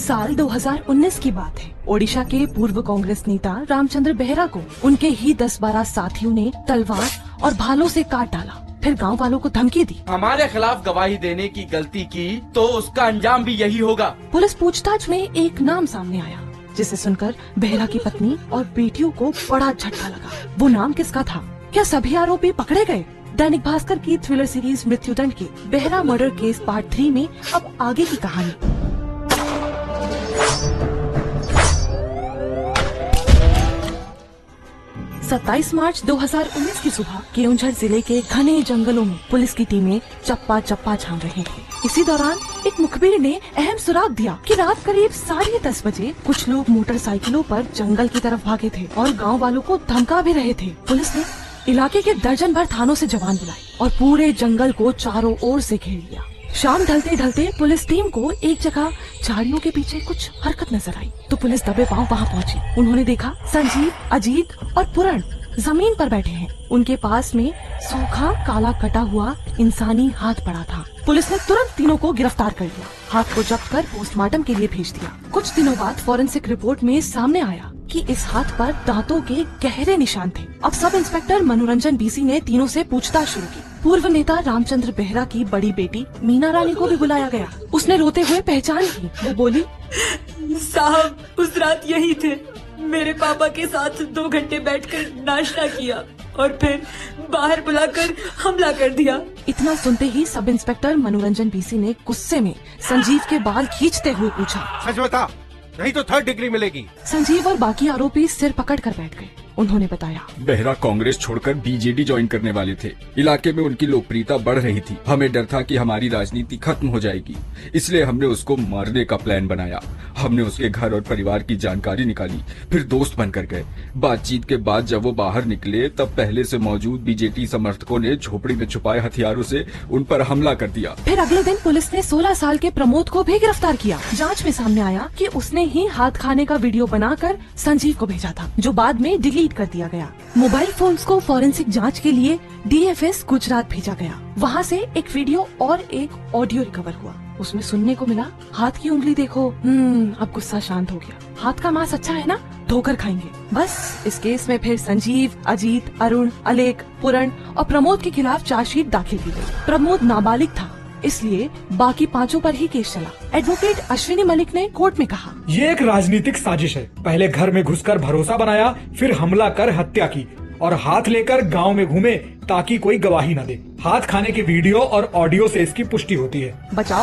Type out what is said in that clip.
साल 2019 की बात है। ओडिशा के पूर्व कांग्रेस नेता रामचंद्र बेहरा को उनके ही 10-12 साथियों ने तलवार और भालों से काट डाला। फिर गांव वालों को धमकी दी, हमारे खिलाफ गवाही देने की गलती की तो उसका अंजाम भी यही होगा। पुलिस पूछताछ में एक नाम सामने आया, जिसे सुनकर बेहरा की पत्नी और बेटियों को बड़ा झटका लगा। वो नाम किसका था? क्या सभी आरोपी पकड़े गए? दैनिक भास्कर की थ्रिलर सीरीज मृत्युदंड के बेहरा मर्डर केस पार्ट 3 में अब आगे की कहानी। 27 मार्च 2019 की सुबह केओंझर जिले के घने जंगलों में पुलिस की टीमें चप्पा चप्पा छान रही थी। इसी दौरान एक मुखबिर ने अहम सुराग दिया कि रात करीब 10:30 बजे कुछ लोग मोटरसाइकिलों पर जंगल की तरफ भागे थे और गांव वालों को धमका भी रहे थे। पुलिस ने इलाके के दर्जन भर थानों से जवान बुलाए और पूरे जंगल को चारों ओर से घेर लिया। शाम ढलते ढलते पुलिस टीम को एक जगह झाड़ियों के पीछे कुछ हरकत नजर आई तो पुलिस दबे पांव वहां पहुंची। उन्होंने देखा संजीव, अजीत और पूरण जमीन पर बैठे हैं। उनके पास में सूखा काला कटा हुआ इंसानी हाथ पड़ा था। पुलिस ने तुरंत तीनों को गिरफ्तार कर लिया, हाथ को जब्त कर पोस्टमार्टम के लिए भेज दिया। कुछ दिनों बाद फॉरेंसिक रिपोर्ट में सामने आया कि इस हाथ पर दांतों के गहरे निशान थे। अब सब इंस्पेक्टर मनोरंजन बीसी ने तीनों से पूछताछ शुरू की। पूर्व नेता रामचंद्र बेहरा की बड़ी बेटी मीना रानी को भी बुलाया गया। उसने रोते हुए पहचान की। वो बोली, साहब उस रात यही थे, मेरे पापा के साथ 2 घंटे बैठकर नाश्ता किया और फिर बाहर बुलाकर हमला कर दिया। इतना सुनते ही सब इंस्पेक्टर मनोरंजन बीसी ने गुस्से में संजीव के बाल खींचते हुए पूछा, सच बता, नहीं तो 3rd डिग्री मिलेगी। संजीव और बाकी आरोपी सिर पकड़ कर बैठ गए। उन्होंने बताया, बेहरा कांग्रेस छोड़कर बीजेडी ज्वाइन करने वाले थे। इलाके में उनकी लोकप्रियता बढ़ रही थी। हमें डर था कि हमारी राजनीति खत्म हो जाएगी, इसलिए हमने उसको मारने का प्लान बनाया। हमने उसके घर और परिवार की जानकारी निकाली, फिर दोस्त बनकर गए। बातचीत के बाद जब वो बाहर निकले तब पहले से मौजूद बीजेडी समर्थकों ने झोपड़ी में छुपाए हथियारों से उन पर हमला कर दिया। फिर अगले दिन पुलिस ने 16 साल के प्रमोद को भी गिरफ्तार किया। जांच में सामने आया कि उसने ही हाथ खाने का वीडियो बनाकर संजीव को भेजा था, जो बाद में डिलीट कर दिया गया। मोबाइल फोन्स को फॉरेंसिक जांच के लिए DFS गुजरात भेजा गया। वहाँ से एक वीडियो और एक ऑडियो रिकवर हुआ। उसमें सुनने को मिला, हाथ की उंगली देखो। अब गुस्सा शांत हो गया। हाथ का मांस अच्छा है ना, धोकर खाएंगे। बस इस केस में फिर संजीव, अजीत, अरुण, अलेख, पूरण और प्रमोद के खिलाफ चार्जशीट दाखिल की गई। प्रमोद नाबालिग था, इसलिए बाकी 5 पर ही केस चला। एडवोकेट अश्विनी मलिक ने कोर्ट में कहा, ये एक राजनीतिक साजिश है। पहले घर में घुसकर भरोसा बनाया, फिर हमला कर हत्या की और हाथ लेकर गांव में घूमे ताकि कोई गवाही न दे। हाथ खाने के वीडियो और ऑडियो से इसकी पुष्टि होती है। बचाओ